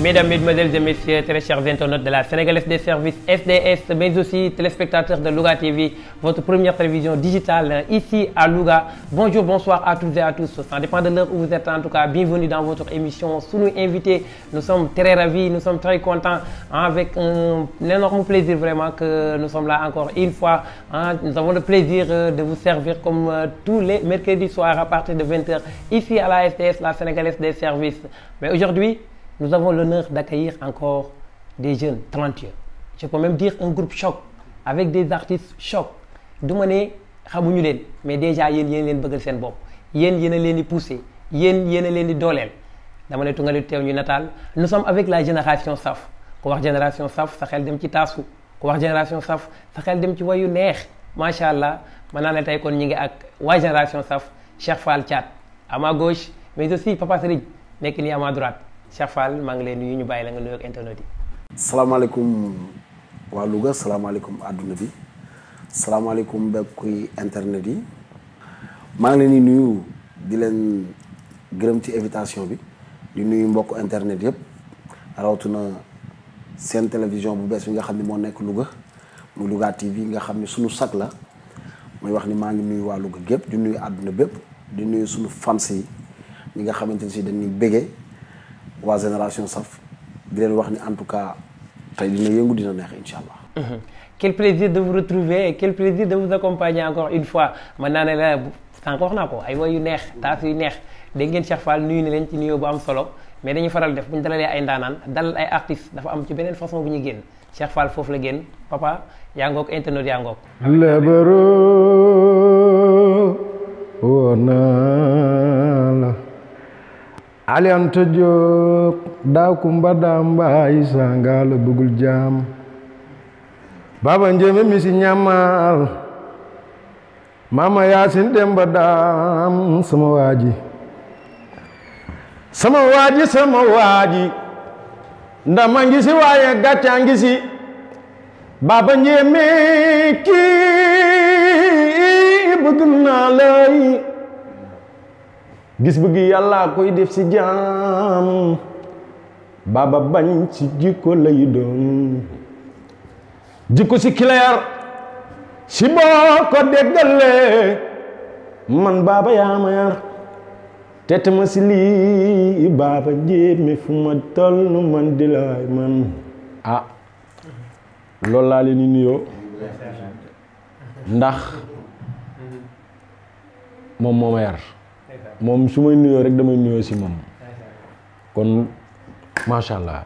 Mesdames, Mesdemoiselles et Messieurs, très chers internautes de la Sénégalaise des services SDS, mais aussi téléspectateurs de Louga TV, votre première télévision digitale ici à Louga. Bonjour, bonsoir à toutes et à tous. Ça dépend de l'heure où vous êtes en tout cas. Bienvenue dans votre émission. Sous nous invités, nous sommes très ravis, nous sommes très contents, avec un énorme plaisir vraiment que nous sommes là encore une fois. Nous avons le plaisir de vous servir comme tous les mercredis soirs à partir de 20h ici à la SDS, la Sénégalaise des services. Mais aujourd'hui, nous avons l'honneur d'accueillir encore des jeunes talentueux. Je peux même dire un groupe choc, avec des artistes choc. Du ma ne xamuñu leen mais déjà yéen leen bëggal seen bopp yéen a leen di pousser yéen a leen di dooleel dama ne tungali teew ñu nataal. Nous sommes avec la génération saf ku wax génération saf sa xel dem ci taasu ku wax génération saf sa xel dem ci wayu neex macha allah mën naa ne tey kon ñi ngi ak waa génération saf Cheikh Fall Thiat à ma gauche mais aussi Papa Serigne nekk nii à ma droite. Cheikh Fall maa ngi lay nuyu ñu bàyyi la nga nuyoog internet yi. salaamaaleykum waa Louga salaamaaleykum àdduna bi salaamaaleykum mbokki internet yi maa ngi leen di nuyu di leen gërëm ci invitation bi di nuyu mbokk internet yëpp rawatina seen télévision bu bees bi nga xam ne moo nekk Louga muy Louga TV nga xam ne suñu sag la mooy wax ni maa ngi nuyu waa Louga gépp di nuyu àdduna bépp di nuyu suñu fans yi ñi nga xamante ne si dañuy béggee waa génération saf di leen wax ni en tout cas tey dina yëngu dina neex incha allah. Quel plaisir de vous retrouver et quel plaisir de vous accompagner encore une fois mën naa ne la sànq wax naa ko ay woy yu neex taas yu neex dégg ngeen Cheikh Fall nuyu na leen ci nuyoo bu am solo mais dañuy faral def bu ñu dalalee ay ndaanaan dalal ay artistes dafa am ci beneen façon bu ñu génn Cheikh Fall foofu la génn papa yaa ngoog internet yaa ngoog. lebaro wona la Alianta Diop daa kumba daa mbaay sangala bëggul jaam baba njéeme mi si ñamal mama yaasin demba daam sama waaji ndama ngi si waaye gàcca ngi si baba njéeme kii bëgg naa lay gis bëgg yàlla koy def si jaam baba bañ si jikko lay doon jikko si clair si boo ko déggalee man baba yaa ma yar tete ma si lii baba njéeme fu ma toll man di laay man loolu laa leen di nuyoo ndax moom moo ma yar moom su may nuyoo rek damay nuyoo si moom kon macha allah.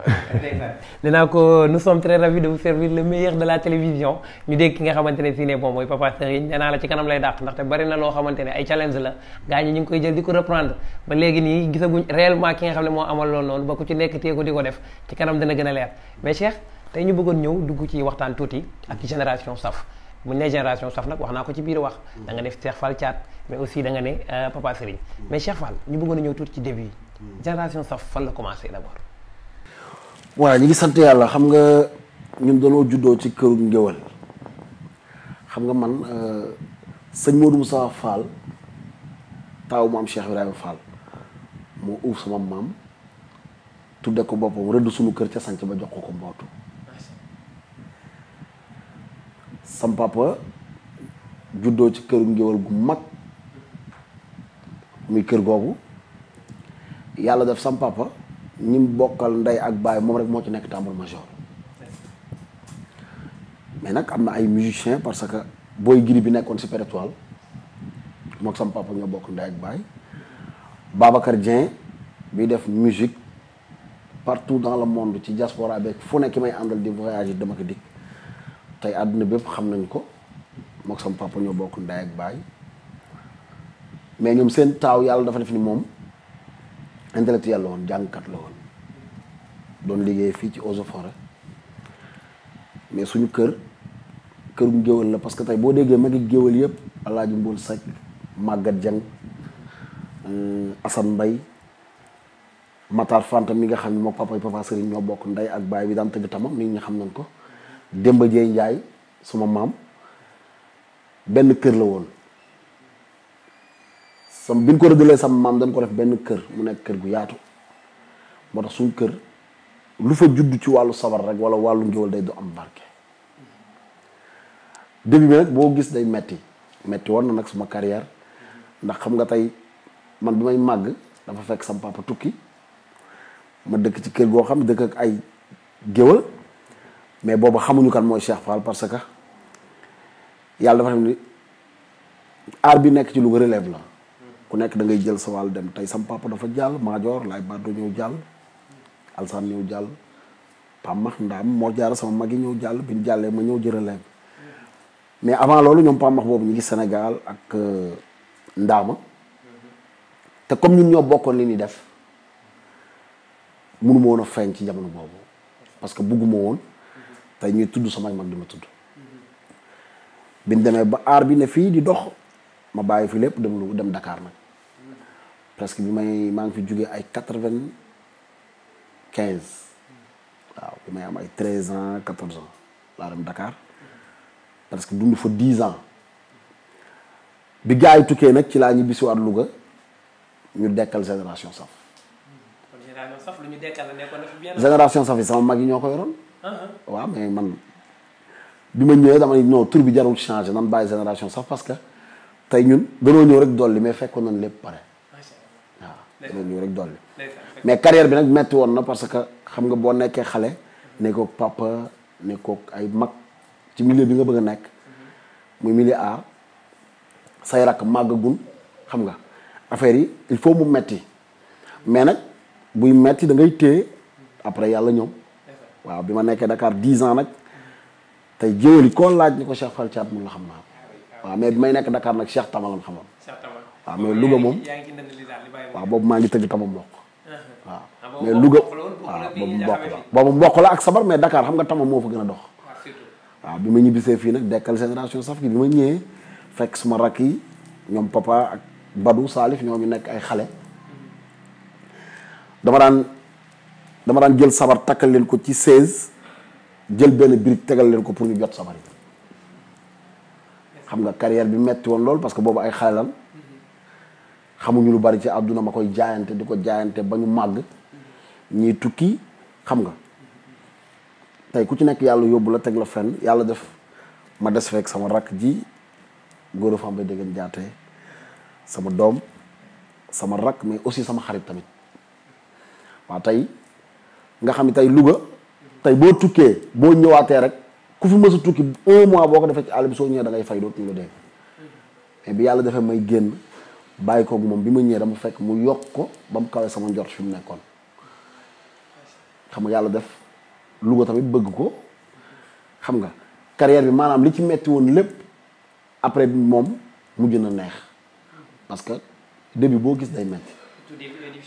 nee naa ko nous sommes très ravis de vous servir le meilleur de la télévision ñu dégg ki nga xamante ne fii ne moom mooy Papa Serigne nee naa la ci kanam lay dàq ndaxte bari na loo xamante ne ay challenge la gars ñi ñu ngi koy jël di ko reprendre ba léegi nii gisaguñ réellement ki nga xam ne moo amal loolu noonu ba ku ci nekk téye ko di ko def ci kanam dana gën a leer mais Cheikh tey ñu bëggoon ñëw dugg ci waxtaan tuuti ak ci génération saf bu ñu nee génération saf nag wax naa ko ci biir wax da nga def Cheikh Fall Thiat mais aussi da nga ne Papa Serigne mais Cheikh Fall ñu bëggoon a ñëw tuuti ci début yi génération saf fan la commencé d'abord. waaw ñu ngi sant yàlla xam nga ñun dañoo juddoo ci këru ngéwal xam nga man sëñ Modou Moussa Fall taawu maam Cheikh Ibrahima Fall moo uuf sama maam tudde ko boppam rëdd suñu kër ca sanc ba jox ko mbootu sam papa juddoo ci këru ngéwal gu mag muy kër googu yàlla def sam papa ñim bokkal ndey ak baay moom rek moo ci nekk tambour major mais nag am na ay musiciens parce que booy giri bi nekkoon si pérétoile mook sam papa ñoo bokk ndey ak baay Babacar Dieng bi def musique partout dans le monde ci diaspora beeg fu nekk ki may àndal di voyager dama ko dikk tey àdduna bépp xam nañ ko mook sam papa ñoo bokk ndey ak baay mais ñoom seen taaw yàlla dafa def ni moom intellectuel la woon jàngkat la woon doon liggéey fii ci Eaux et Forêts mais suñu këru géwël la parce que tey boo déggee magi géwël yëpp Alaaji Mbool Seck Maguette Dieng Assane Mbaye Matar Fanta mi nga xam ne moom Papa Serigne ñoo bokk ndey ak baay bi daan tëgg tama nit ñi xam nañ ko Demba Dieye Ndiaye suma maam benn kër la woon bi ñu ko rëddalee sama maam dañ ko def benn kër mu nekk kër gu yaatu moo tax suñu kër lu fa judd ci wàllu sabar rek wala wàllu ngéwal day du am barke. début bi nag boo gis day metti woon na nag suma carrière ndax xam nga tey man bi may màgg dafa fekk sama papa tukki ma dëkk ci kër goo xam dëkk ak ay géwal mais boobu xamuñu kan mooy Cheikh Fall parce que yàlla dafa xam ni aar bi nekk ci lu relève la ku nekk da ngay jël sa wàll dem tey sama papa dafa jàll Maajoor Laay Baddo ñëw jàll Alsaan ñëw jàll Pamax Ndaam moo jaar sama mag yi ñëw jàll bi ñu jàllee ma ñëw jël relève mais avant loolu ñoom Pamax boobu ñu ngi Sénégal ak Ndaama te comme ñun ñoo bokkoon li ñuy def mënuma woon a feeñ ci jamono boobu parce que bugguma woon tey ñuy tudd samay mag di ma tudd biñ demee ba aar bi ne fii di dox ma bàyyi fi lépp dem Dakar nag presque maa ngi fi jógee ay 95 waaw bi may am ay 13 ans 14 ans laa dem Dakar parce que dund fa 10 ans bi gars yi tukkee nag ci laa ñu bisiwaat Louga ñu dekkal génération saf. kon génération saf lu ñu dekkal la nekkoon na fi bien. génération saf yi sama mag yi ñoo ko yoroon. waaw mais man bi ma ñëwee dama ne non tur bi jarul changé nan bàyyi génération saf parce que tey ñun danoo ñëw rek dolli mais fekkoon nañ lépp pare. waaw danoo ñëw rek dolli. mais carrière bi nag metti woon na parce que xam nga boo nekkee xale nekkoog papa nekkoog ay mag ci milieu bi nga bëgg a nekk muy milieu art say rakk màggagul xam nga affaire yi il faut mu metti mais nag buy metti da ngay téye après yàlla ñoom waaw bi ma nekkee Dakar 10 ans nag tey jéwali koo laaj ni ko Cheikh Fall Thiat mun la xam naa ko waaw mais bi may nekk Dakar nag Cheikh Tama lan xamoon waaw mais Louga moom waaw boobu maa ngi tëgg Tama mboq waaw mais Louga waaw boobu mboq la ak sabar mais Dakar xam nga Tama moo fa gën a dox waaw bi ma ñibbisee fii nag dekkal génération saf gi bi ma ñëwee fekk suma rakk yi ñoom papa ak Badou Salif ñoo ñu nekk ay xale dama daan jël sabar takkal leen ko ci 16 jël benn brique tegal leen ko pour ñu jot sabar yi xam nga carrière bi metti woon lool parce que boobu ay xale lan xamuñu lu bari ci àdduna ma koy jaayante di ko jaayante ba ñu màgg ñii tukki xam nga tey ku ci nekk yàlla yóbbu la teg la fenn yàlla def ma des fekk sama rakk ji góor a fam bay déggeen jaatee sama doom sama rakk mais aussi sama xarit tamit waaw tey nga xam ne tey Louga tey boo tukkee boo ñëwaatee rek ku fi mës a tukki 1 mois boo ko defee ci àll bi soo ñëwee da ngay fay dootuñu la dégg mais bi yàlla defee may génn bàyyi koog moom bi ma ñëwee dama fekk mu yokk ko ba mu kawee sama njort fi mu nekkoon xam nga yàlla def Louga tamit bëgg ko xam nga carrière bi maanaam li ci metti woon lépp après bi moom mujj na neex parce que début boo gis day metti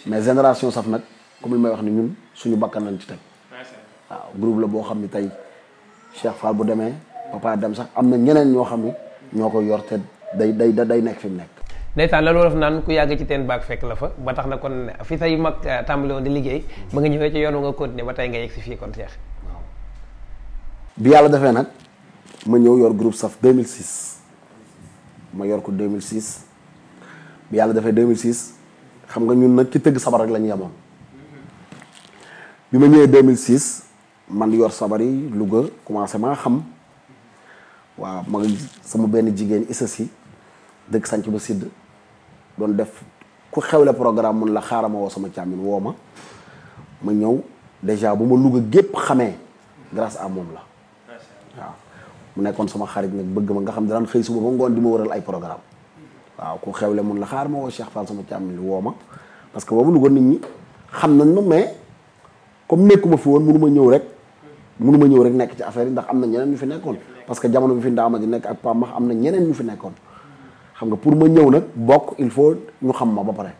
mais génération saf nag comme li may wax ni ñun suñu bakkan lañ ci teg waaw groupe la boo xam ni tey Cheikh Fall bu demee papa dem sax am na ñeneen ñoo xam ni ñoo ko yor te day nekk fi mu nekk. ndeysaan la loolu def naan ku yàgg ci teen baag fekk la fa ba tax na kon fi say mag tàmbali woon di liggéey ba nga ñëwee ci yoon nga continuer ba tey nga yegg si fii kon Cheikh. waaw bi yàlla defee nag ma ñëw yor groupe saf 2006 ma yor ko 2006 bi yàlla defee 2006 xam nga ñun nag ci tëgg sabar rek la ñu yemoon bi ma ñëwee 2006 man yor sabar yi Louga commencé maa xam waaw ma sama benn jigéen Issa si dëkk sanc ba sidd doon def ku xewle programme mun la xaaral ma woo sama càmmin woo ma ñëw déjà bu ma Louga gépp xamee grâce à moom la waaw mu nekkoon sama xarit nag bëgg ma nga xam daan xëy suba ba ngoon di ma wëral ay programme waaw ku xewle mun la xaaral ma woo Cheikh Fall sama càmmin woo ma parce que boobu Louga nit ñi xam nañ ma mais comme nekkuma fi woon mënu ma ñëw rek nekk ci affaire yi ndax am na ñeneen ñu fi nekkoon parce que jamono bi fi ndaama di nekk ak Pape Max am na ñeneen ñu fi nekkoon xam nga pour ma ñëw nag bokk il faut ñu xam ma ba pare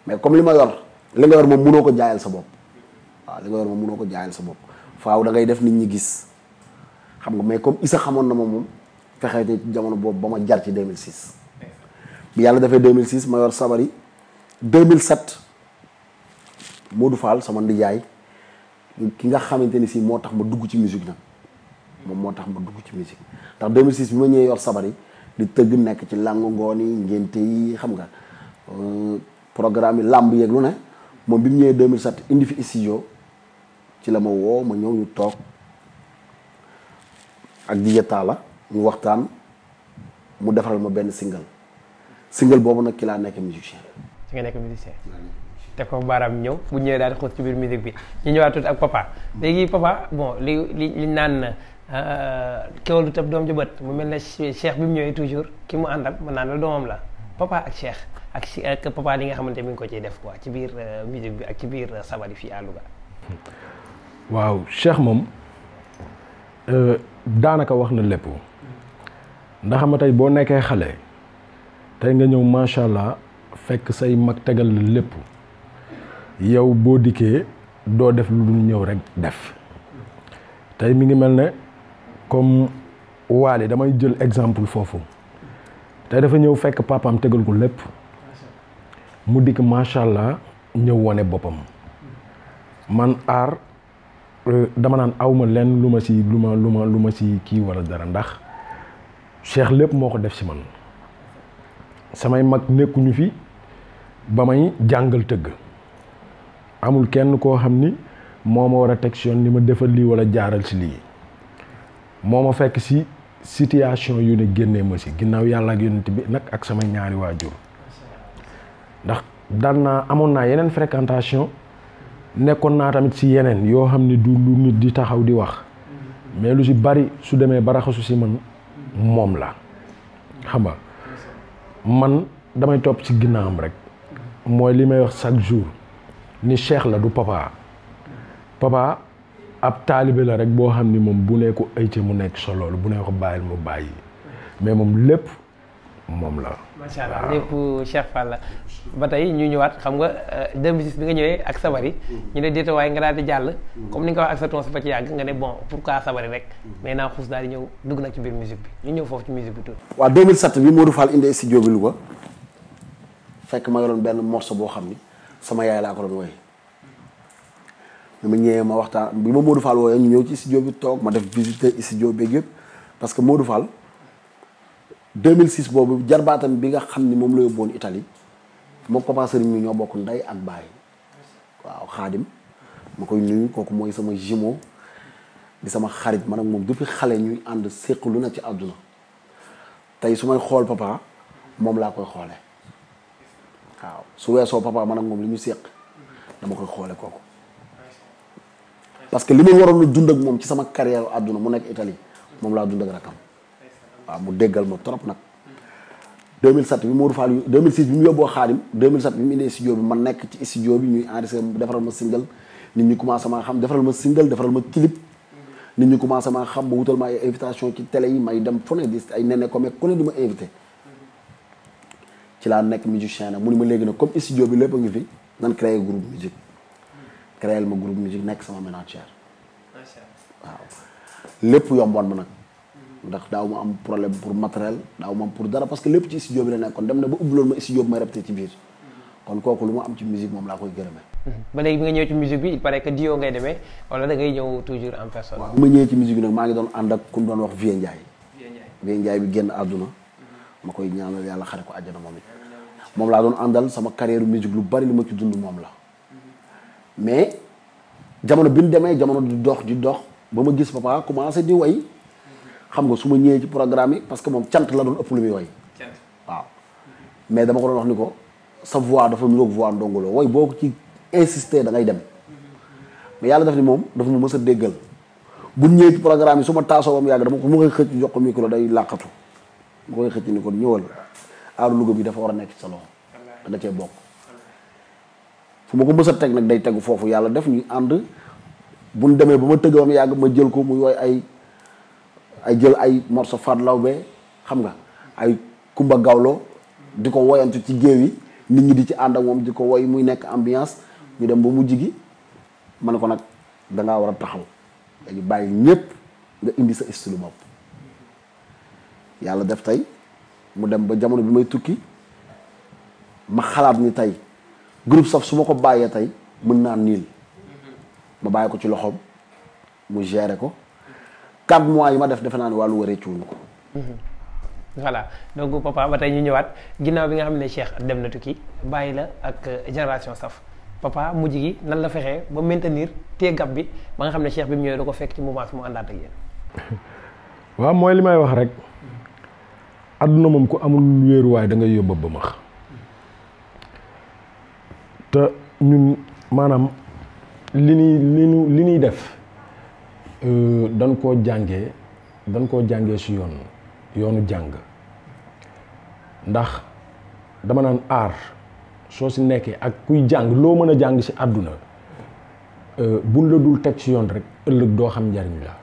mais comme li nga yor moom mënoo ko jaayal sa bopp waaw li nga yor moom mënoo ko jaayal sa bopp faaw da ngay def nit ñi gis xam nga mais comme Issa xamoon na ma moom fexee ci jamono boobu ba ma jar ci 2006 bi yàlla defee 2006 ma yor sabar yi 2007 Modou Fall sama ndijaay ki nga xamante ni si moo tax ma dugg ci musique nag moom moo tax ma dugg ci musique ndax 2006 bi ma ñëwee yor sabar yi di tëgg nekk ci làngu ngoon yi ngénte yi xam nga programme yi làmb yeeg lu ne moom bi mu ñëwee 2007 indi fi studio ci la ma woo ma ñëw ñu toog ak DJ Talla ñu waxtaan mu defaral ma benn single boobu nag ki laa nekk musicien. ci nga nekk musicien. te ko baaraam ñëw bu ñëwee daal di xuus ci biir musique bi ñu ñëwaat tuuti ak papa léegi papa bon li naan kéwal du tëb doom ji bët mu mel ne Cheikh bi mu ñëwee toujours ki mu àndal mën naan la doomam la papa ak Cheikh ak papa li nga xamante mi ngi ko ciy def quoi ci biir musique bi ak ci biir sabari fii à Louga. waaw Cheikh moom daanaka wax na lépp ndax ma tey boo nekkee xale tey nga ñëw macha allah fekk say mag tegal la lépp yow boo dikkee doo def lu dul ñëw rek def tey mi ngi mel ne comme Waly damay jël exemple foofu tey dafa ñëw fekk papaam tegal ko lépp mu dikk macha allah ñëw wane boppam man aar dama naan awma leen lu ma ci kii wala dara ndax Cheikh lépp moo ko def ci man samay mag nekkuñu fi ba may jàngal tëgg amul kenn koo xam ni moo ma war a teg si yoon ni ma defal lii wala jaaral ci lii moo ma fekk ci situation yu ne génnee ma ci ginnaaw yàlla ak yonent bi nag ak samay ñaari waajur ndax amoon naa yeneen fréquentation nekkoon naa tamit ci yeneen yoo xam ni du lu nit di taxaw di wax mais lu ci bari su demee ba raxasu ci man moom la xam nga man damay topp ci ginnaawam rek mooy li may wax chaque jour ni Cheikh la du papa ab taalibe la rek boo xam ni moom bu ne ko ay ci mu nekk sa loolu bu ne ko bàyyil mu bàyyi mais moom lépp moom la. macha allah lépp Cheikh Fall la ba tey ñu ñëwaat xam nga 2006 bi nga ñëwee ak sabari ñu ne déeta waaye nga daal di jàll comme ni nga ko wax ak sa tons ba ci yàgg nga ne bon pourquoi sabari rek mais naa xuus daal di ñëw dugg nag ci biir musique bi ñu ñëw foofu ci musique bi tuuti. waaw 2007 bi Modou Fall indi studio bi Louga fekk ma yoroon benn morceau boo xam ni sama yaay laa ko doon woy bi ma ñëwee ma waxtaan bi ma Modou Fall wooyee ñu ñëw ci studio bi toog ma def visiter studio beeg yëpp parce que Modou Fall 2006 boobu jarbaatam bi nga xam ni moom la yóbboon Italie moom papa Serigne mi ñoo bokk ndey ak baay waaw Xaadim ma koy nuyu kooku mooy sama jumeau di sama xarit man ak moom depuis xale ñuy ànd séq lu na ci àdduna tey su may xool papa moom laa koy xoole waaw su weesoo papa man ak moom li ñu séq dama koy xoole kooku parce que li ma waroon a dund ak moom ci sama carrière àdduna mu nekk Italie moom laa dund ak rakam waaw mu déggal ma trop nag 2007 bi Modou Fall 2006 bi mu yóbboo Xaadim 2007 bi mu indee studio bi man nekk ci studio bi ñuy enregistré defaral ma single nit ñi commencé maa xam defaral ma single defaral ma clip nit ñi commencé maa xam ba wutal ma ay invitation ci télé yi may dem fu ne di ay nene comme ku ne di ma invité ci laa nekk musicien nag mu ni ma léegi nag comme studio bi lépp a ngi fi nan créé groupe musique créé ma groupe musique nekk sama manager waaw lépp yomboon ma nag ndax daaw ma am problème pour matériel daaw ma am pour dara parce que lépp ci studio bi la nekkoon dem na ba ubbiloon ma studio bi may répété ci biir kon kooku lu ma am ci musique moom laa koy gërëmee. ba léegi bi nga ñëw ci musique bi il paraît que duo ngay demee wala da ngay ñëw toujours en personne. waaw bi ma ñëwee ci musique bi nag maa ngi doon ànd ak ku ñu doon wax Vieux Ndiaye. Vieux Ndiaye bi génn àdduna ma koy ñaanal yàlla xare ko àjjana moom it moom laa doon àndal sama carrière musique lu bari li ma ci dund moom la mais jamono bi ñu demee jamono di dox ba ma gis papa commencé di way xam nga su ma ñëwee ci programme yi parce que moom cant la doon ëpp lu muy woy waaw mais dama ko doon wax ni ko sa voix dafa niroog voix Ndongo Lo woy boo ko ci insister da ngay dem mais yàlla def ni moom dafa ma mës a déggal bu ñëwee ci programme yi su ma taasoo ba mu yàgg dama ko mu koy xëcc jox ko micro day làqatu mu koy xëcc ni ko ñëwal aaru Louga bi dafa war a nekk ci sa loxo da cee bokk fu ma ko mës a teg nag day tegu foofu yàlla def ñu ànd bu ñu demee ba ma tëgg ba mu yàgg ma jël ko muy woy ay morceau Fat Lawbe xam nga ay Kumba Gawlo di ko woyantu ci géew yi nit ñi di ci ànd ak moom di ko woy muy nekk ambiance ñu dem ba mujj gi ma ne ko nag dangaa war a taxaw léegi bàyyi ñépp nga indi sa style bopp yàlla def tey mu dem ba jamono bi may tukki ma xalaat ni tey groupe Saf su ma ko bàyyee tey mën naa niil ma bàyyi ko ci loxoom mu gérer ko 4 mois yi ma defe naa ne wàllu waree ciwuñu ko. voilà donc papa ba tey ñu ñëwaat ginnaaw bi nga xam ne Cheikh dem na tukki bàyyi la ak génération Saf papa mujj gi nan la fexee ba maintenir téye gab bi ba nga xam ne Cheikh bi mu ñëwee da ko fekk ci mouvance mu àndaat ak yéen. waaw mooy li may wax rek àdduna moom ku amul wéeruwaay da ngay yóbba ba max te ñun maanaam li ñuy def dañ koo jàngee si yoonu jàng ndax dama naan aar soo si nekkee ak kuy jàng loo mën a jàng si àdduna buñ la dul teg si yoon rek ëllëg doo xam njariñ la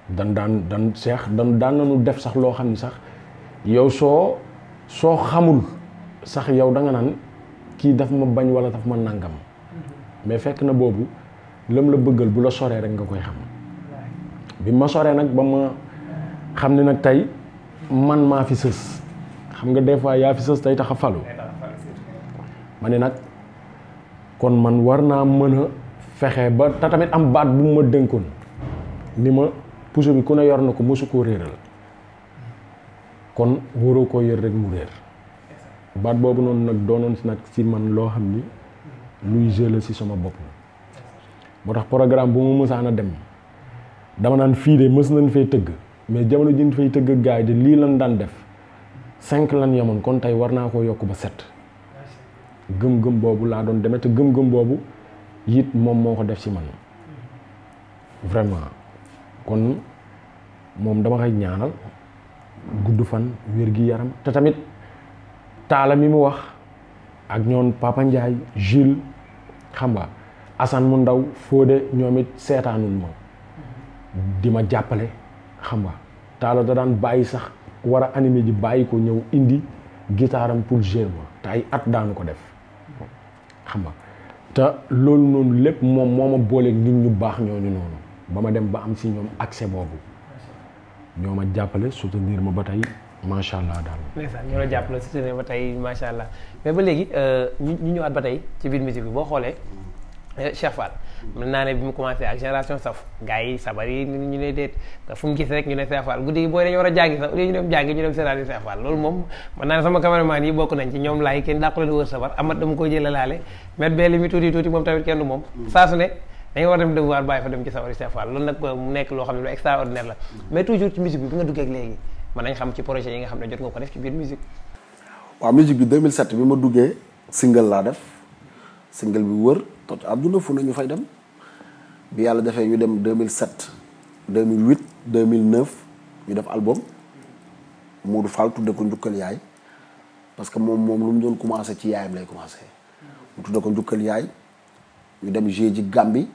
dan nañu def sax loo xam ni sax yow soo xamul sax yow da nga naan kii daf ma bañ wala daf ma nangam mais fekk na boobu lam la bëggal bu la soree rek nga koy xam bi ma soree nag ba ma xam ne nag tey man maa fi sës xam nga des fois yaa fi sës tey tax a falu ma ne nag kon man war naa mën a fexe ba te tamit am baat bu ma dénkoon ni ma puso bi ku ne yor na ko mosu koo réeral kon waroo koo yor rek mu réer baat boobu noonu nag doonoon si nag si man loo xam ni luy jël si sama bopp moo tax programme bu ma mësaan a dem dama naan fii de mës nañ fay tëgg mais jamono ji ñu fay tëgg gaay de lii lan daan def 5 lan yemoon kon tey war naa koo yokk ba 7 gëm-gëm boobu laa doon demee te gëm-gëm boobu it moom moo ko def si man vraiment kon moom dama koy ñaanal gudd fan wér gi yaram te tamit taala mi mu wax ak ñoon Papa Ndiaye Jules xam nga Assane mu ndaw Fodé ñoom it seetaanul ma di ma jàppale xam nga taala da daan bàyyi sax war a animé ji bàyyi ko ñëw indi gitaaram pour gérer ma te ay at daanu ko def xam nga te loolu noonu lépp moom moo ma booleeg nit ñu baax ñooñu noonu ba ma dem ba am si ñoom accès boobu ñoo ma jàppale soutenir ma ba tey macha allah daal. ndeysaan ñoo la jàppale soutenir ba tey macha allah mais ba léegi ñu ñëwaat ba tey ci biir musique bi boo xoolee Cheikh Fall. mën naa ne bi mu commencé ak génération saf gars yi sabar yi ñu ne déet fu mu gis rek ñu ne Cheikh Fall guddi gi booy dañu war a jàngi sax au lieu ñu dem jàngi ñu dem seetaani Cheikh Fall loolu moom mën naa ne sama cameraman yi bokk nañ ci ñoom laay kenn dàqu leen wër sabar amat dama ko jëlalaale met bee li mi tuuti moom tamit kenn du moom saa su ne dañu war a dem devoir bàyyi fa dem ci sabari Cheikh Fall loolu nag mu nekk loo xam ne lu extraordinaire la mais toujours ci musique bi nga duggee ak léegi mën nañ xam ci projet yi nga xam ne jot nga ko def ci biir musique waaw musique bi 2007 bi ma duggee single laa def single bi wër tot àdduna fu nañu fay dem bi yàlla defee ñu dem 2007 2008 2009 ñu def album Modou Fall tudde ko njukkal yaay parce que moom lu mu doon commencé ci yaayam lay commencé mu tudde ko njukkal yaay ñu dem jouer ji Gambie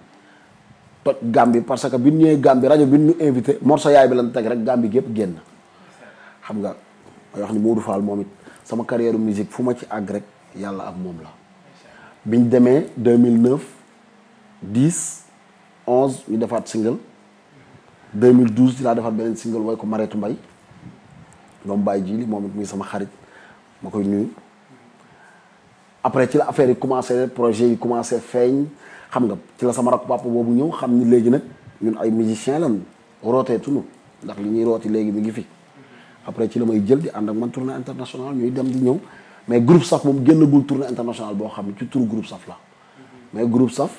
toj Gambie parce que bi ñu ñëwee Gambie rajo bi ñu invité morceau yaay bi lan teg rek Gambie gépp génn xam nga may wax ni Modou Fall moom it sama carrière musique fu ma ci àgg rek yàlla ak moom la biñ demee 2009 10 11 ñu defaat single 2012 ci laa defaat beneen single wooy ko Mareetu Mbay doom bàyyi jili moom it muy sama xarit ma koy nuyu après ci la affaire yi commencé projet yi commencé feeñ xam nga ci la sama rakk papa boobu ñëw xam ni léegi nag ñun ay musiciens lan rootee tunu ndax li ñuy rooti léegi mi ngi fi après ci la may jël di ànd ak man tournée internationale ñuy dem di ñëw mais groupe Saf moom génnagul tournée internationale boo xam ne ci turu groupe Saf la mais groupe Saf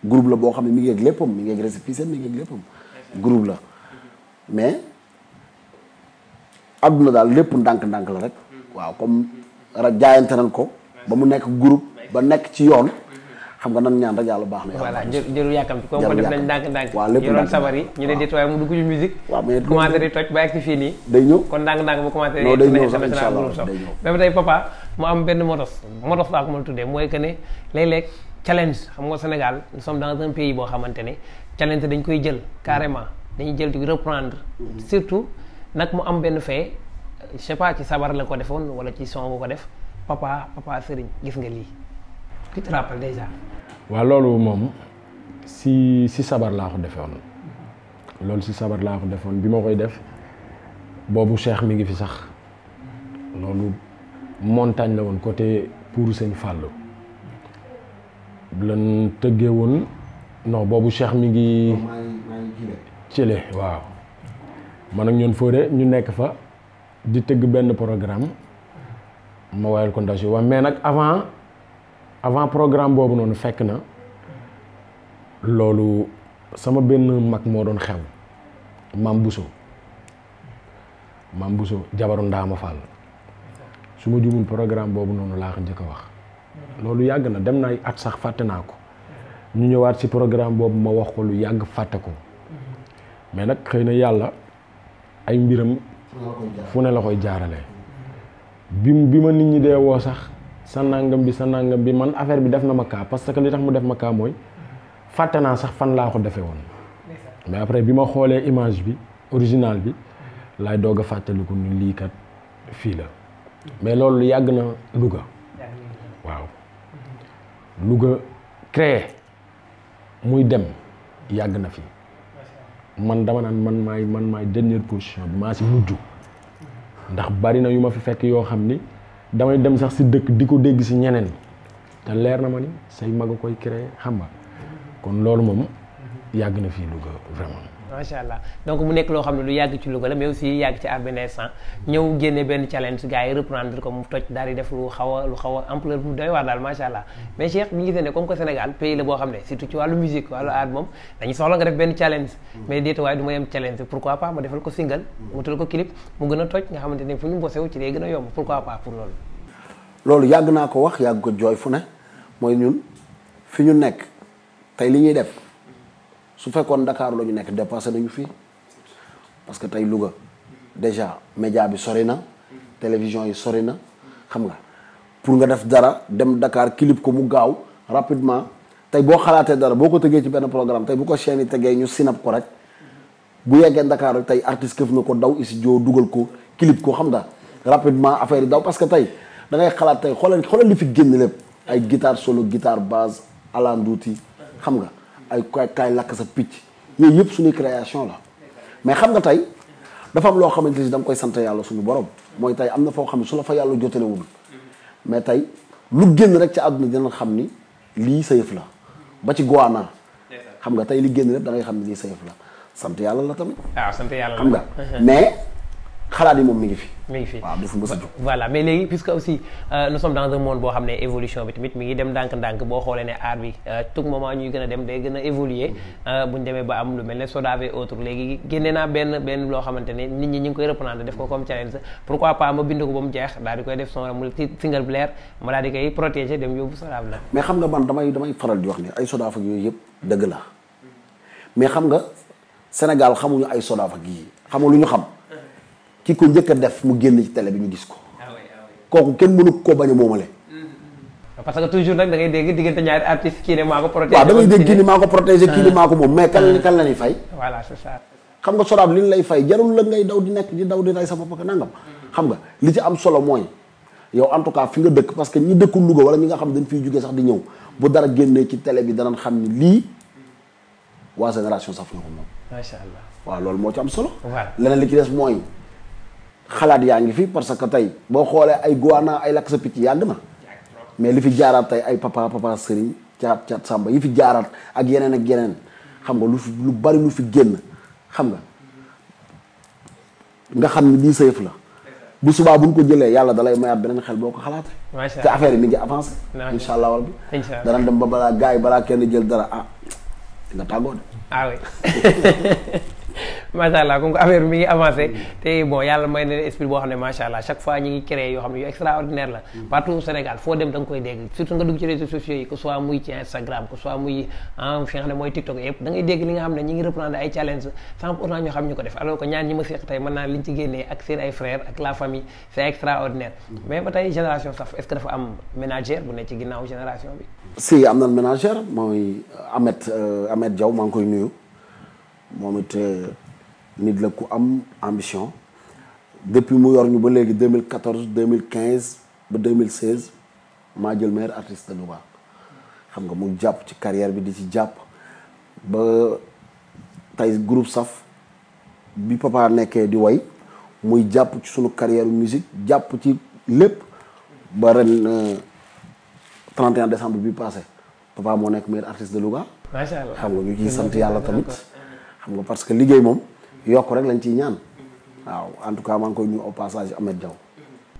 groupe la boo xam ne mi ngi ak léppam mi ngi ak récépissé mi ngi ak léppam groupe la mais adduna daal lépp ndànk-ndànk la rek waaw comme jaayante nañ ko ba mu nekk groupe ba nekk ci yoon xam nga nan ñaan rek yàlla baax na voilà jërul yàkkamti comme ko def nañ ndànk-ndànk waaw lépp yoroon sabar yi ñu ne déet waaye mu dugg ci musique waaw mais commencé di toj ba ak ci fii nii day ñëw kon ndànk-ndànk bu commencé non day ñëw sax incha allah day ñëw même tey papa mu am benn motos laa ko mën a tuddee mooy que ne léeg-léeg challenge xam nga Sénégal nous sommes dans un pays boo xamante ne challenge dañ koy jël carrément dañuy jël di reprendre surtout nag mu am benn fee je sais pas ci sabar la ko defoon wala ci son bu ko def papa Serigne gis nga lii tu te rappelles déjà. waaw loolu moom si sabar laa ko defoon loolu si sabar laa ko defoon bi ma koy def boobu Cheikh mi ngi fi sax loolu montagne la woon côté pour Sëñ Fallou lan tëggee woon non boobu Cheikh mi ngi Cile waaw man ak ñoon Fodé ñu nekk fa di tëgg benn programme ma wayal ko ndaw si waaw mais nag avant programme boobu noonu fekk na loolu sama benn mag moo doon xew Mam Bousso jabaru Ndaama Fall su ma jumul programme boobu noonu laa ko njëkk a wax loolu yàgg na dem na ay at sax fàtte naa ko ñu ñëwaat ci programme boobu ma wax ko lu yàgg fàtte ko mais nag xëy na yàlla ay mbiram fu ne la koy jaarale bi ma nit ñi dee woo sax sa nangam bi man affaire bi def na ma kaa parce que li tax mu def ma kaa mooy fàtte naa sax fan laa ko defee woon mais après bi ma xoolee image bi original bi laay doog a fàttaliku ni lii kat fii la mais loolu yàgg na Louga waaw Louga créé muy dem yàgg na fi man dama naan man maay dernière position bi maa si mujj ndax bari na yu ma fi fekk yoo xam ni damay dem sax si dëkk di ko dégg si ñeneen te leer na ma ni say mag a koy créé xam nga kon loolu moom yàgg na fii Louga vraiment. macha allah donc mu nekk loo xam ne lu yàgg ci Louga la mais aussi yàgg ci RBNS ñëw génne benn challenge gars yi reprendre ko mu toj daal di def lu xaw a ampleur bu doy waar daal macha allah mais Cheikh ñu gisee ne comme que Sénégal pays la boo xam ne surtout ci wàllu musique wàllu art moom dañuy soxla nga def benn challenge mais déet waaye du ma yem challenge pourquoi pas ma defal ko single wutal ko clip mu gën a toj nga xamante ne fu ñu bosewu ci day gën a yomb pourquoi pas pour loolu. loolu yàgg naa ko wax yàgg ko jooy fu ne mooy ñun fi ñu nekk tey li ñuy def su fekkoon Dakar la ñu nekk dépassé nañu fii parce que tey Louga déjà média bi sori na télévision yi sori na xam nga pour nga def dara dem Dakar clip ko mu gaaw rapidement tey boo xalaatee dara boo ko tëggee ci benn programme tey bu ko chaîne yi tegee ñu sinap ko rek bu yeggee Dakar rek tey artiste këf na ko daw studio dugal ko clip ko xam nga rapidement affaire yi daw parce que tey da ngay xalaat tey xoolal li fi génn lépp ay guitare solo guitare basse alanduuti xam nga ay kaay lakk sa picc yooyu yëpp suñuy création la mais xam nga tey dafa am loo xamante ni da nga koy sant yàlla suñu borom mooy tey am na foo xam ne su la fa yàlla jotalewul mais tey lu génn rek ci àdduna dina xam ni lii sa yëf la ba ci Goana xam nga tey li génn rek da ngay xam ni lii sa yëf la sant yàlla la tamit. waaw sant yàlla la xam nga mais xalaat yi moom mi ngi fi. mi ngi fi waaw du fi mës a jóg. voilà mais léegi puisque aussi nous sommes dans un monde boo xam ne évolution bi tamit mi ngi dem ndànk-ndànk boo xoolee ne art bi tout moment ñuy gën a dem day gën a évoluer bu ñu demee ba am lu mel ne Sodav et autres léegi génne naa benn loo xamante ne nit ñi ñu ngi koy reprendre def ko comme challenge pourquoi pas ma bind ko ba mu jeex daal di koy def son mu single blair ma daal di koy protéger dem yóbbu Sodav la. mais xam nga man damay faral di wax ni ay Sodav ak yooyu yëpp dëgg la mais xam nga Sénégal xamuñu ay Sodav ak yii xamoo lu ñu xam. ki ko njëkk a def mu génn ci télé bi ñu gis ko kooku kenn mënu koo bañ a moomale. parce que toujours nag da ngay dégg diggante ñaari artistes kii ne maa ko protégé. waaw da ngay dégg kii ni maa ko protégé kii ni maa ko moom mais kan la ñuy fay. voilà c'est ça. xam nga Sodav li ñu lay fay jarul la ngay daw di nekk di daw di rey sa bopp ak nangam. xam nga li ci am solo mooy yow en tout cas fi nga dëkk parce que ñi dëkkul Louga wala ñi nga xam dañ fiy jugee sax di ñëw bu dara génnee ci télé bi danañ xam ni lii waa génération saf na ko moom. macha allah waaw loolu moo ci am solo. voilà leneen li ci des mooy. xalaat yaa ngi fi parce que tey boo xoolee ay Goana ay lakk sa picc yàgg na mais li fi jaaraat tey ay papa Serigne caat Samba yi fi jaaraat ak yeneen xam nga lu bari lu fi génn xam nga xam ni lii sa yëf la bu subaa bu ñu ko jëlee yàlla dalay mayaat beneen xel boo ko xalaatee. te affaire yi mi ngi avancé. incha allah rabbi dana dem ba balaa gars yi balaa kenn jël dara nga tàggoo de. ah oui. macha allah comme que affaire bi mi ngi avancé te bon yàlla may na esprit boo xam ne macha allah chaque fois ñi ngi créé yoo xam ne yu extraordinaire la partout au Sénégal foo dem da nga koy dégg surtout nga dugg ci réseaux sociaux yi que soit muy ci Instagram que soit muy fi nga xam ne mooy TikTok yëpp da ngay dégg li nga xam ne ñi ngi reprendre ay challenge sans pourtant ñoo xam ñu ko def alors que ñaar ñi ma seq tey mën naa liñ ci génnee ak seen ay frères ak la famille c'est extraordinaire mais ba tey génération saf est-ce que dafa am ménagère bu ne ci ginnaaw génération bi. si am na ménagère mooy Ahmed Diaw maa ngi koy nuyu moom it nit la ku am ambition depuis mu yor ñu ba léegi 2014 2015 ba 2016 maa jël meilleur artiste de Louga xam nga mu jàpp ci carrière bi di ci jàpp ba tey groupe Saf bi papa nekkee di way muy jàpp ci sunu carrière musique jàpp ci lépp ba ren 31 décembre bi passé papa moo nekk meilleur artiste de Louga. macha allah xam nga ñu ciy sant yàlla tamit xam nga parce que liggéey moom. yokk rek lañ ciy ñaan waaw en tout cas maa ngi koy nuyu au passage Ahmed Diaw.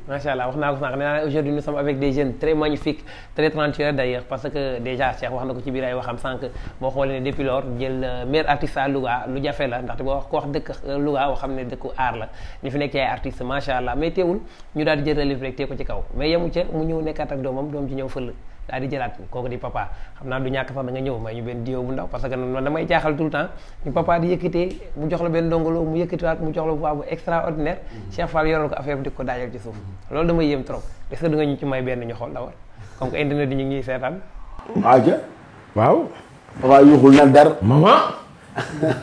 macha allah wax naa ko sànq nee naa aujourd'hui nous sommes avec des jeunes très magnifiques très talentueux d'ailleurs parce que déjà Cheikh wax na ko ci biir ay waxam sànq boo xoolee ne depuis lors jël meilleur artiste à Louga lu jafe la ndaxte boo wax ko wax dëkk Louga boo xam ne dëkku aar la ñu fi nekkee ay artistes macha allah mais teewul ñu daal di jël relève rek tee ko ci kaw mais yemu ca mu ñëw nekkaat ak doomam doom ci ñëw fël daal di jëlaat kooku di papa xam naa du ñàkk sax da nga ñëw may ñu benn diwo bu ndaw parce que man damay jaaxal tout le temps ñu papa di yëkkatee mu jox la benn ndongolo mu yëkkatiwaat mu jox la voix bu extraordinaire Cheikh Fall yoral ko affaire bi di ko daajal ci suuf loolu damay yéem trop est-ce que da nga ñu ci may benn ñu xool d'abord comme que internet yi ñu ngi ñuy seetaan waaw papa yuuxul na der maman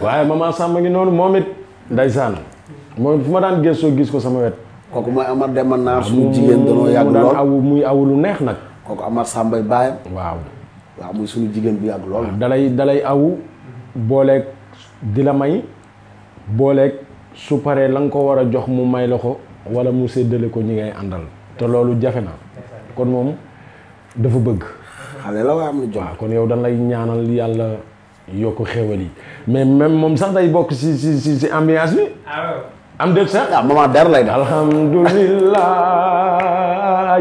waaye maman Samba ngi noonu moom it ndeysaan moom fu ma daan gëstoo gis ko sama wet kooku mooy Amar Demba Naar suñu jigéen danoo yàgg lool awu muy awu lu neex nag kooku Amar Sambay baayam waaw muy suñu jigéen bu yàgg lool dalay awu booleeg di la may booleeg su paree la nga ko war a jox mu may la ko wala mu séddale ko ñi ngay àndal te loolu jafe na kon moom dafa bëgg xale la waaye am na jom waaw kon yow dañ lay ñaanal yàlla yokk xéwal yi mais même moom sax day bokk si ambiance bi am déet sax waaw maman der lay def alhamdulilah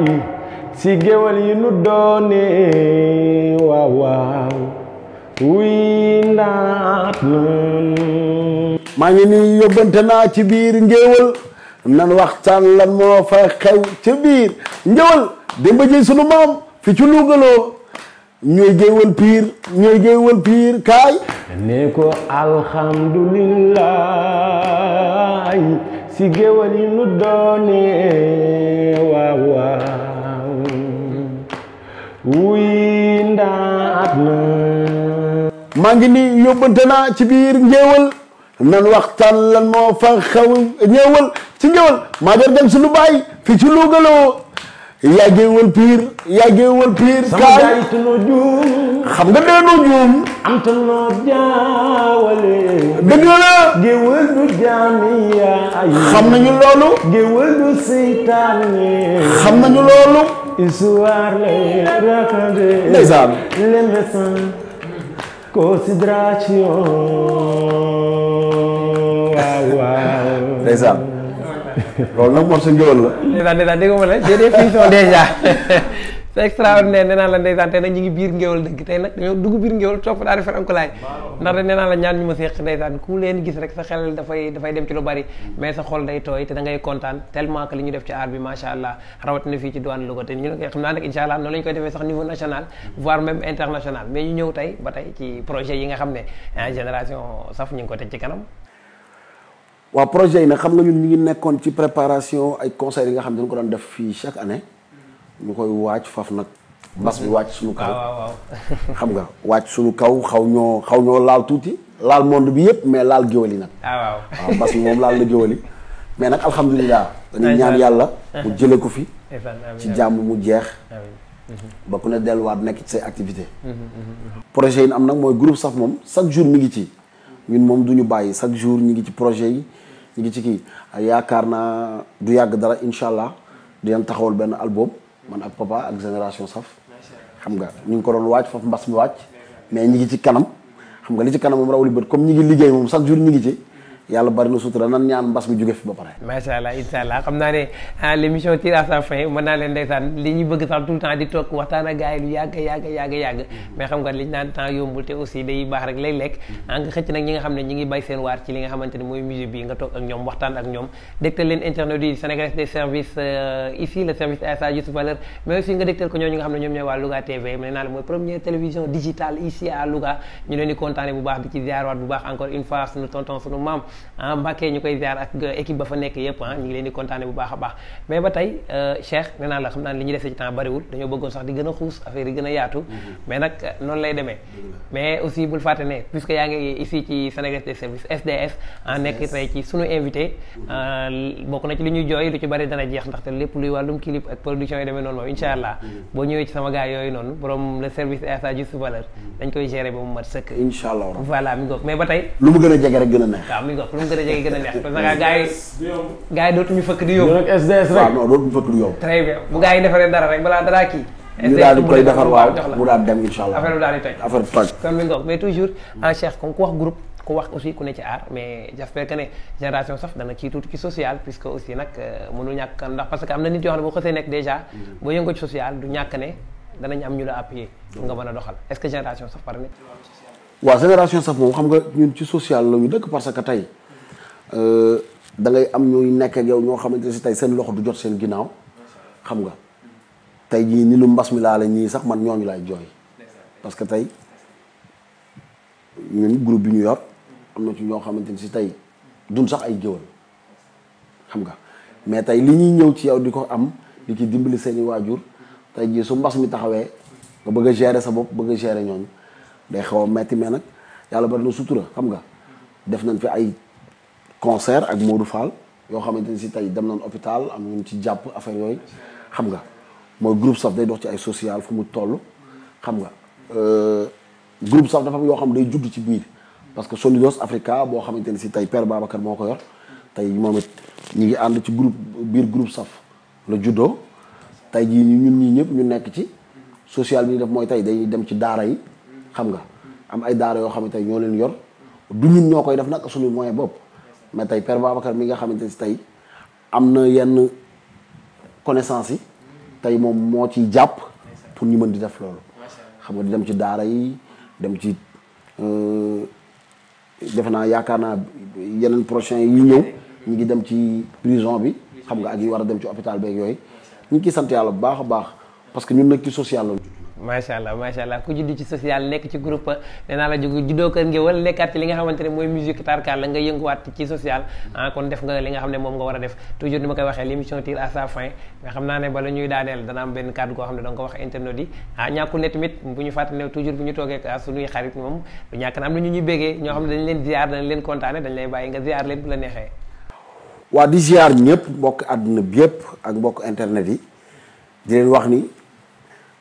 si géwal yi nu doone waaw waaw wuy ndaat maa ngi nii yóbbante naa ci biir ngéewal nan waxtaan lan moo fa xew ci biir ngéwal Demba Jëy sunu maam fi ci lugaloo ñooy géewal piir kaay ne ko alhamdulilah si géwal yi nu doone waaw waaw wuy ndaat maa ngi nii yóbbante naa ci biir ngéewal nan waxtaan lan moo fa xew ñëwal ci ngéwal maa jar dem sunu baay fi ci lugaloo yaa géewal piir sama gaay tunoo juum xam nga deenoo juum am tunoo jaawale dëgg la géewal du jaami yaay xam nañu loolu géewal du seytaane xam nañu loolu histoire lay raconter ndeysaan les médecins considération waaw ndeysaan loolu nag morceau ngéwal la ndeysaan dégg nga la j'ai des frissons déjà c'est extraordinaire nee naa la ndeysaan tey nag ñu ngi biir ngéwal dëgg tey nag dañoo dugg biir ngéwal topp daal di ferankulaay ndaxte nee naa la ñaan ñu ma seeq ndeysaan ku leen gis rek sa xel dafay dem ci lu bari mais sa xol day tooy te da ngay kontaan tellement que li ñu def ci art bi macha allah rawatina fii ci douane Louga te ñu ne xam naa nag incha allah noonu la ñu koy defee sax niveau national voire même international mais ñu ñëw tey ba tey ci projet yi nga xam ne génération saf ñu ngi ko teg ci kanam. waaw projet yi nag xam nga ñun ñu ngi nekkoon ci préparation ay concerts yi nga xam ne dañu ko doon def fii chaque année ñu koy wàcc faf nag mbas bi wàcc suñu kaw waaw xam nga wàcc suñu kaw xaw ñoo laal tuuti laal monde bi yëpp mais laal géwél yi nag waaw mbas bi moom laal na géwél yi mais nag alhamdulilah dañuy ñaan yàlla mu jële ko fi ci jàmm mu jeex ba ku ne delluwaat nekk ci say activité projet yi am nag mooy groupe saf moom chaque jour mi ngi ci ñun moom duñu bàyyi chaque jour ñu ngi ci projet yi ñu ngi ci kii yaakaar naa du yàgg dara incha allah dinañ taxawal benn album man ak papa ak génération saf xam nga ñu ngi ko doon wàcc foofu mbas mi wàcc mais ñi ngi ci kanam xam nga li ci kanam moom rawli bët comme ñi ngi liggéey moom chaque jour ñi ngi ci yàlla bari na sutura nan ñaan mbas mi jóge fi ba pare macha allah incha allah xam naa ne l'émission tire à sa fin mën naa leen ndeysaan li ñu bëgg sax tout le temps di toog waxtaan ak gars yi lu yàgg mais xam nga liñ naan temps yombul te aussi day baax rek léeg-léeg nga xëcc nag ñi nga xam ne ñi ngi bay seen waar ci li nga xamante ne mooy musique bi nga toog ak ñoom waxtaan ak ñoom dégtal leen internet yi sénégalais des services ici le service à juste valeur mais aussi nga dégtal ko ñoo ñi nga xam ne ñoom ñooy waa Louga TV mais naa la mooy première télévision digitale ici à Louga ñu leen di kontaane bu baax di ci ziarwaat bu baax encore une fois suñu tonton suñu maam Mbacké ñu koy ziar ak équipe ba fa nekk yëpp ñu ngi leen di kontaane bu baax a baax mais ba tey Cheikh nee naa la xam naa li ñuy dese ci temps bariwul dañoo bëggoon sax di gën a xuus affaire yi gën a yaatu mais nag noonu lay demee mais aussi bul fàtte ne puisque yaa ngi ici ci Sénégal des services SDS nekk tey ci sunu invité bokk na ci li ñuy jooy lu ci bari dana jeex ndaxte lépp luy wàllum clip ak production yi demee noonu moom incha allah boo ñëwee ci sama gars yooyu noonu borom le service à sa juste valeur dañ koy gérer ba mu mat sëkk incha allah voilà mi ngoog mais ba tey lu mu gën a jege rek gën a neex waaw mi ngoog lu mu gën a jege gën a neex parce que gars yi dootuñu fëkk di yóbbu. ak SDS rek waaw non dootuñu fëkk di yóbbu. très bien bu gars yi defaree dara rek balaa daraa kii. ñu daal di koy defar waaw mu daal dem incha allah affaire bi daal di toj. affaire bi toj. kon mi ngoog mais toujours en Cheikh comme ku wax groupe ku ku wax aussi ku ne ci art mais j'espère que ne génération saf dana ciy tuuti ci social puisque aussi nag mënul ñàkk ndax parce que am na nit yoo xam ne boo xasee nekk déjà boo yëngoo ci social du ñàkk ne danañ am ñu la appuyer pour nga mën a doxal est-ce que génération saf pare na waaw génération saf moom xam nga ñun ci social la ñu dëkk parce que tey da ngay am ñuy nekk ak yow ñoo xamante ne si tey seen loxo du jot seen ginnaaw xam nga tey jii ni lu mbas mi laa la ñii sax man ñooñu laay jooy parce que tey ñun groupe bi ñu yor am na ci ñoo xamante ni si tey dun sax ay géwël xam nga mais tey li ñuy ñëw ci yow di ko am di ci dimbali seeni waajur tey jii su mbas mi taxawee nga bëgg a gérer sa bopp bëgg a gérer ñooñu day xaw a metti mais nag yàlla bari na sutura xam nga def nañ fi ay concert ak Modou Fall yoo xamante ni si tey dem nañ hôpital am ñu ci jàpp affaire yooyu xam nga mooy groupe saf day dox ci ay social fu mu toll xam nga groupe saf dafa am yoo xam day judd ci biir parce que Solidos Africa boo xamante ni si tey Père Babacar moo ko yor tey moom it ñi ngi ànd ci groupe biir groupe saf la juddoo tey jii ñun ñii ñëpp ñu nekk ci social bi ñu def mooy tey dañuy dem ci daara yi xam nga am ay daara yoo xam ne tey ñoo leen yor du ñun ñoo koy def nag suñu moyen bopp mais tey Père Babacar mi nga xamante ni si tey am na yenn connaissance yi tey moom moo ciy jàpp pour ñu mën di def loolu xam nga di dem ci daara yi dem ci defe naa yaakaar naa yeneen prochain yi ñëw ñu ngi dem ci prison bi xam nga ak yi war a dem ci hôpital beeg yooyu ñu ngi ciy sant yàlla bu baax a baax parce que ñun nag ci social la. macha allah ku judd ci social nekk ci groupe nee naa la jóg juddoo kër ngéwal nekkaat ci li nga xamante ne mooy musique tarkal la nga yënguwaat ci social kon def nga li nga xam ne moom nga war a def toujours ni ma koy waxee l'émission tire à sa fin nga xam naa ne bala ñuy daaneel dana am benn kàddu goo xam ne danga ko wax internet yi ñàkkul ne tamit bu ñu fàttali ne toujours bu ñu toogee ak suñuy xarit moom du ñàkk na am na ñu ñuy béggee ñoo xam ne dañ leen ziar dañ leen kontaane dañ lay bàyyi nga ziar leen bu la neexee waa di ziar ñëpp mbokk àdduna bi yëpp ak mbokk internet yi di leen wax ni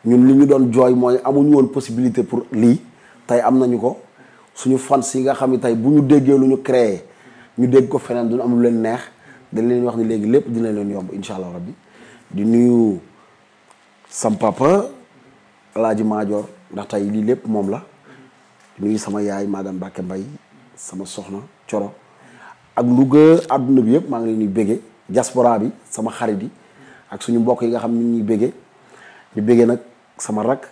ñun li ñu doon jooy mooy amuñu woon possibilité pour lii tey am nañu ko suñu fans yi nga xam ne tey bu ñu déggee lu ñu créé ñu dégg ko feneen duñu am lu leen neex dañ leen wax ni léegi lépp dina leen yomb incha allah rabbi di nuyu sam papa Alaaji Maajoor ndax tey lii lépp moom la di nuyu sama yaay Magan Mbàkke Mbay sama soxna Coro ak Louga àdduna bi yëpp maa ngi leen ñuy béggee diaspora bi sama xarit yi ak suñu mbokk yi nga xam ne ñuy béggee ñu béggee nag sama rak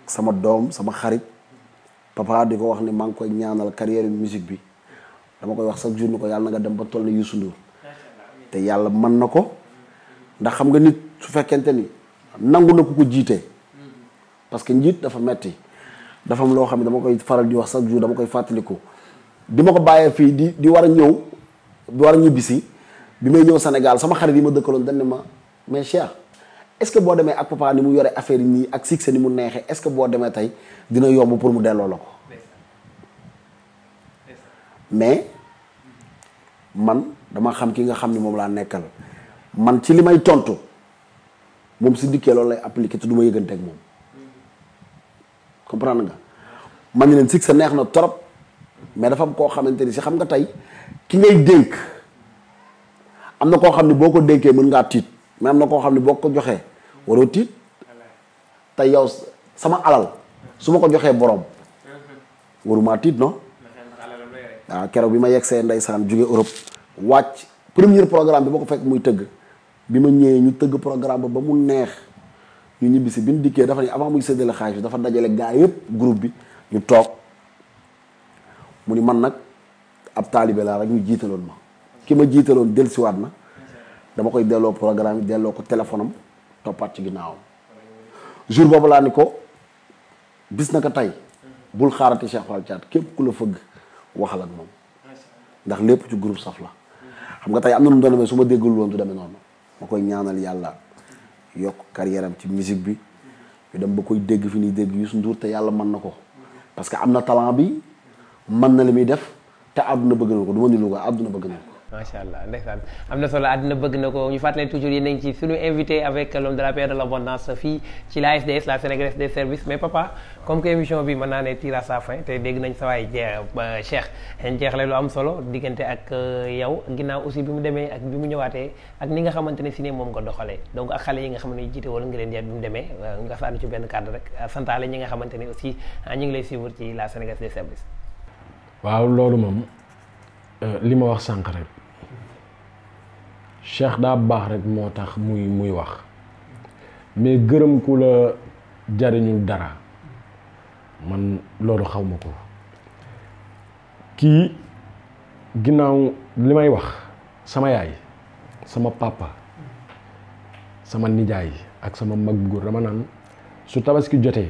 sama doom sama xarit papa di ko wax ne maa ngi koy ñaanal carrière musique bi dama koy wax chaque jour ni ko yàlla na nga dem ba toll na Youssou Ndour te yàlla mën na ko ndax xam nga nit su fekkente ni nangu na ku ko jiite parce que njiit dafa metti dafa am loo xam ne dama koy faral di wax chaque jour dama koy fàttaliku di ma ko bàyyee fii di war a ñëw di war a ñibbisi bi may ñëw Sénégal sama xarit yi ma dëkkaloon dañ ne ma mais Cheikh est-ce que boo demee ak papa ni mu yore affaire yi nii ak succès ni mu neexee est-ce que boo demee tey dina yomb pour mu delloo la ko mais man dama xam ki nga xam ni moom laa nekkal man ci li may tontu moom si dikkee loolu lay appliqué te du ma yëgante ak moom comprendre nga man ni leen succès neex na trop mais dafa am koo xamante ni si xam nga tey ki ngay dénk am na koo xam ne boo ko dénkee mën ngaa tiit mais am na koo xam ne boo ko joxee waroo tiit tey yow sama alal su ma ko joxee borom waruma tiit non waaw keroog bi ma yegsee ndeysaan jóge Europe wàcc premier programme bi ma ko fekk muy tëgg bi ma ñëwee ñu tëgg programme ba mu neex ñu ñibbisi bi ñu dikkee dafa ne avant muy séddale xaalis bi dafa dajale gaa yëpp groupe bi ñu toog mu ni man nag ab taalibe laa rek ñu jiitaloon ma ki ma jiitaloon dellusiwaat na dama koy delloo programme yi delloo ko téléphone am toppaat ci ginnaawam jour boobu laa ni ko bis na ko tey bul xaarati Cheikh Fall Thiat képp ku la fëgg waxal ak moom ndax lépp ci groupe saf la xam nga tey am na nu mu doon demee su ma déggul woon du demee noonu ma koy ñaanal yàlla yokk carrière am ci musique bi ñu dem ba koy dégg fi ñuy dégg Youssou Ndour te yàlla mën na ko parce que am na talent bi mën na li muy def te àdduna bëgg na ko du ma ni Louga àdduna bëgg na ko. macha allah ndeysaan am na solo àddina bëgg na ko ñu fàttali toujours yéen a ngi ci suñu invité avec l'homme de la paix et de l'abondance fii ci la SDS la sénégalaise des services mais papa comme que émission bi mën naa ne tire à sa fin te dégg nañ sa waay Cheikh jeexle lu am solo diggante ak yow ginnaaw aussi bi mu demee ak bi mu ñëwaatee ak ni nga xamante ne si ne moom nga doxalee donc ak xale yi nga xam ne jiite wala nga leen jeet bi mu demee nga sànni ci benn cadre rek santaale ñi nga xamante ne aussi ñu ngi lay suivre ci la sénégalaise des services. waaw loolu moom li ma wax sànq rek Cheikh daa baax rek moo tax muy wax mais gërëm ku la jariñul dara man loolu xaw ma ko kii ginnaaw li may wax sama yaay sama papa sama nijaay ak sama mag bu góor dama naan su tabaski jotee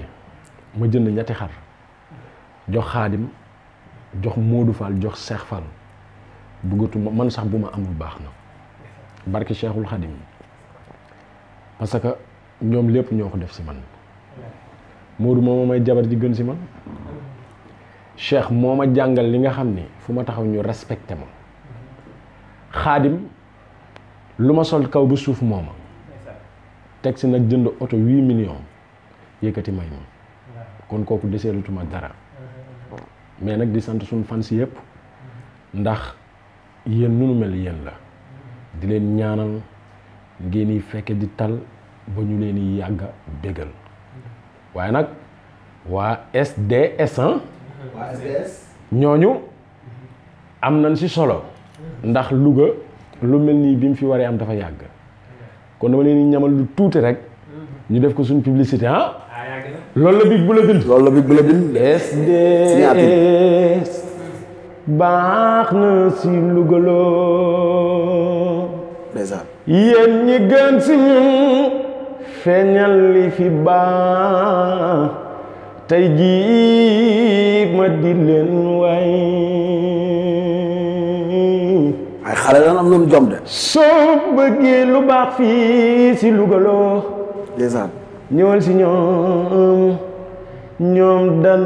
ma jënd ñetti xar jox Xaadim jox Modou Fall jox Cheikh Fall bëggatuma man sax bu ma amul baax na barki Cheikhul Xaadim parce que ñoom lépp ñoo ko def si man Modou moo ma may jabar ji gën si man Cheikh moo ma jàngal li nga xam ni fu ma taxaw ñu respecté ma Xaadim lu ma sol kaw bu suuf mooma teg si nag jënd oto 8 millions yëkkati may ma kon kooku deseelutuma dara mais nag di sant suñu fans yëpp ndax yéen nu nu mel yéen la di leen ñaanal ngeen yi fekke di tal ba ñu leen di yàgg a bégal waaye nag waa SDS ñooñu am nañ ci solo ndax Louga lu mel nii bi mu fi waree am dafa yàgg kon dama leen di ñamal lu tuuti rek ñu def ko suñ publicité loolu la big bu la bind SDS baax na ci Louga loo yéen ñi gën ci ñun feeñal li fi baax tey jii ma di leen way ay xale lan am nañu jom de. soo bëggee lu baax fii ci Louga loo ndeysaan ñëwal ci ñoom nan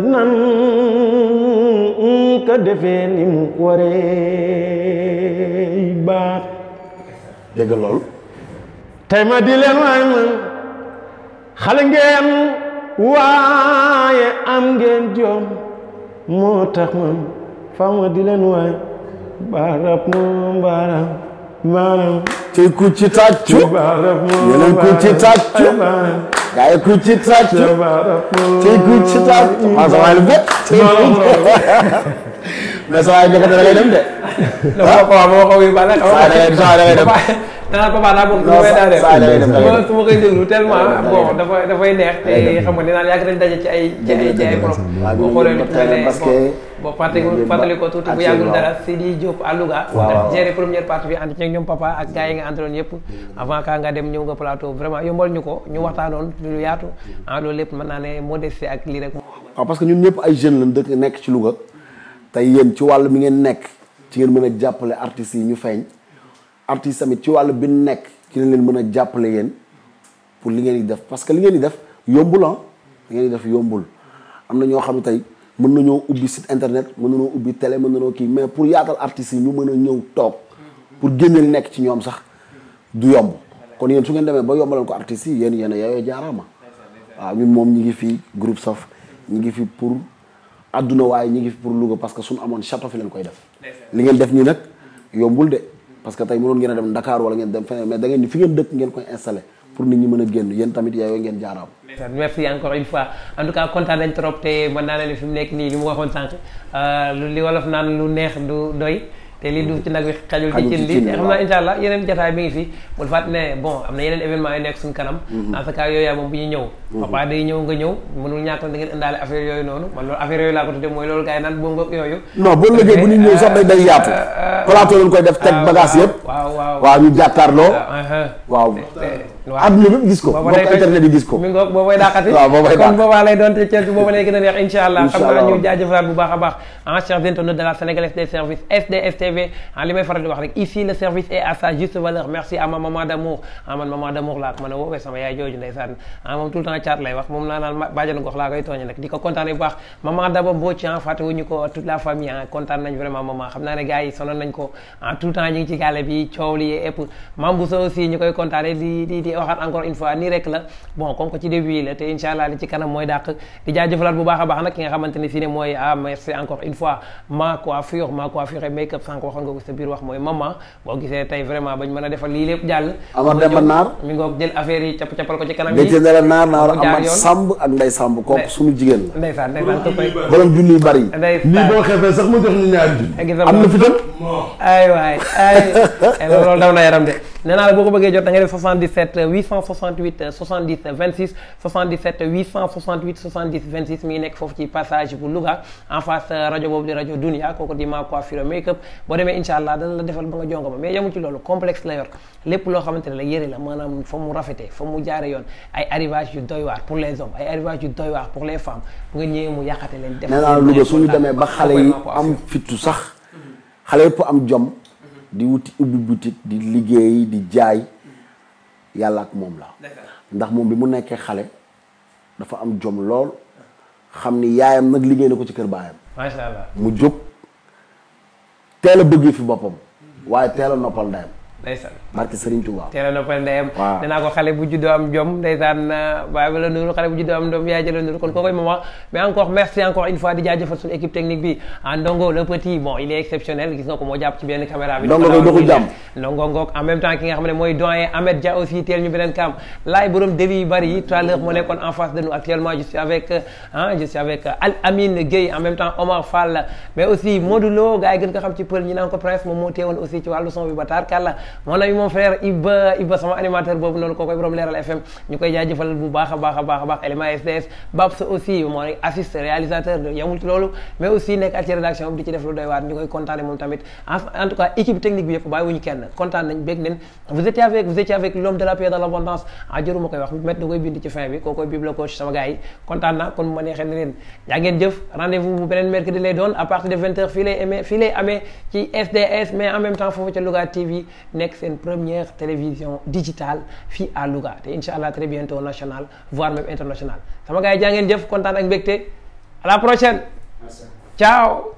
ka defee ni mu waree baax dégg lool tey ma di leen waay man xale ngeen waaye am ngeen jom moo tax man fa ma di leen waay baarab moom baarab ci ku ci tàccu yeneen ku ci tàccu gaa yi ku ci tàccu ci ku ci tàccu maa sa waay lu bët mais sa waay njëkk da ngay dem de waaw moo xaw yi ba nag da ngay dem danaa papa daa bokk su ma koy déglu tellement bon dafay neex te xam nga dinaan yàgg nañ daje ci ay borom boo xoolee lu mel ne bon fàttali ko tuuti bu yàggul dara Sidi Diop à Louga géré première partie bi ànd ci ñoom papa ak gars yi nga àndaloon yëpp avant ka nga dem ñëw nga plateau vraiment yombal ñu ko ñu waxtaanoon lu yaatu loolu lépp mën naa ne modestie ak lii rek waaw parce que ñun ñëpp ay jeunes lañ dëkk nekk ci Louga tey yéen ci wàll mi ngeen nekk ci ngeen mën a jàppale artistes yi ñu feeñ artistes tamit ci wàllu bi nekk ci leen mën a jàppale yéen pour li ngeen di def parce que li ngeen di def yombul li ngeen di def yombul am na ñoo xam ne tey mën nañoo ubbi site internet mën nañoo ubbi télé mën nañoo kii mais pour yaatal artistes yi ñu mën a ñëw toog pour génneel nekk ci ñoom sax du yomb kon yéen su ngeen demee ba yombalal ko artistes yi yéen yooyu jaaraama waaw ñun moom ñi ngi fi groupe Sof ñi ngi fi pour adduna waaye ñi ngi fi pour Louga parce que suñu amoon château fi leen koy def li ngeen def nii nag yombul de parce que tey mënoon ngeen a dem Dakar wala ngeen dem feneen mais da ngeen ni fi ngeen dëkk ngeen koy installé pour nit ñi mën a génn yéen tamit yaayoo ngeen jaaraam merci encore une fois en tout cas kontaan nañ trop te mën naa ne fi mu nekk nii li mu waxoon sànq li wolof naan lu neex du doy te li du ci nag wi xajul ci cin li te xam naa incha allah yeneen jotaay bi ngi fi bul fàtte ne bon am na yeneen événement yu nekk suñu kanam en tout cas yooyu moom bu ñuy ñëw papa day ñëw nga ñëw mënul ñàkk da ngeen indaale affaire yooyu noonu man loolu affaire yooyu laa ko tudde mooy loolu gars yi naan bongo yooyu non boo lëggee bu ñu ñëw sax day yaatu plateau lañ koy def teg bagage yëpp waaw ñu jàkkaarloo waaw adduna bépp gis ko bokk internet yi gis ko mi ngoog boobay dàqati kon boobaa lay doon te Thiès bi booba lay gën a neex incha allah xam naa ñu jaajëfalaat bu baax a baax chers internautes de la sénégalaise des services SDS TV li may faral di wax rek ici le service est à sa juste valeur merci à ma maman d'amour man maman d'amour laa ko mën a woowee sama yaay jooju ndeysaan moom tout le temps caat lay wax moom laa naan bàjjanu gox laa koy tooñe nag di ko kontaane bu baax maman Daba Mbodj fàttewuñu ko toute la famille kontaan nañ vraiment maman xam naa ne gars yi sonoon nañ ko tout le temps ñu ngi ci gàlle bi coow li ëpp Mame Bousso aussi ñu koy kontaane di di waxaat encore une fois nii rek la bon comme que ci début yi la te incha allah li ci kanam mooy dàq di jaajëfalaat bu baax a baax nag ki nga xamante ne si ne mooy merci encore une fois ma coiffure et make up sànq waxoon nga ko sa biir wax mooy maman boo gisee tey vraiment bañ mën a defal lii lépp jàll Amar Demba Naar mi ngoog jël affaire yi cappal ko ci kanam yi ne la naar Amar Samb ak Ndey Samb kooku suñu jigéen la ndeysaan ko koy borom junni bari lii boo xefee sax mu jox ñu ñaari junni am na fi tam ay waay ay loolu daw na yaram de nee naa la boo ko bëggee jot da nga def 77 868 70 26 77 868 70 26 mi ngi nekk foofu ci passage bu Louga en face rajo boobu di rajo Dunia kooku di ma coiffure make up boo demee incha allah dana la defal ba nga jongo ma mais yemul ci loolu complexe la yor lépp loo xamante ne la yëre la maanaam fa mu rafetee fa mu jaare yoon ay arrivage yu doy waar pour les hommes ay arrivage yu doy waar pour les femmes bu nga ñëwee mu yàqate leen def nee naa Louga suñu demee ba xale yi am fittu sax xale yëpp am jom di wuti ubbi boutique di liggéey di jaay yàlla ak moom la ndax moom bi mu nekkee xale dafa am jom lool xam ni yaayam nag liggéey na ko ci kër baayam macha allah mu jóg teel a bëgg fi boppam waaye teel a noppal ndeyam ndeysaan barke Serigne Touba teel a noppal ndeyam nee naa ko xale bu juddoo am jom ndeysaan baay ba la nuru xale bu juddoo am doom yaay jëla nuru kon kookoy maman mais encore merci encore une fois di jaajëfal suñu équipe technique bi Ndongo le petit bon il est exceptionnel gis nga ko moo jàpp ci benn caméra bi Ndongo koy doxul jàmm Ndongo ngoog en même temps ki nga xam ne mooy doyen Ahmed Dia aussi teel ñu beneen kam laay borom délit yu bari yi tout à l'heure moo nekkoon en face de nous actuellement je suis avec Al Amine Gueye en même temps Omar Fall mais aussi Modou Lo gars yi gën ko xam ci pël ñi naan ko prince moom moo teewoon aussi ci wàllu son bi ba taar kàlla mon ami mon frère Iba sama animateur boobu noonu koo koy borom Leral FM ñu koy jaajëfal bu baax a baax élément SDS Babs aussi moo assiste réalisateur yamul ci loolu mais aussi nekk ak ci rédaction bi di ci def lu doy waar ñu koy kontaane moom tamit en tout cas équipe technique bi yëpp bàyyi wuñu kenn kontaan nañ bég nen vous étiez avec l'homme de la paix et de l'abondance jëruma koy wax met da koy bind ci fin bi koo koy bibla coach sama gars yi kontaan na kon mu ma neexee ne leen yaa ngeen jëf rendez-vous bu beneen mercredi lay doon à partir de 20h fii lay amee ci SDS mais en même temps foofu ca Louga TV nekk seen première télévision digitale fii à Louga te incha allah très bientôt national voire même international sama gars yi jaa ngeen jëf kontaan ak mbégte à la prochaine ciao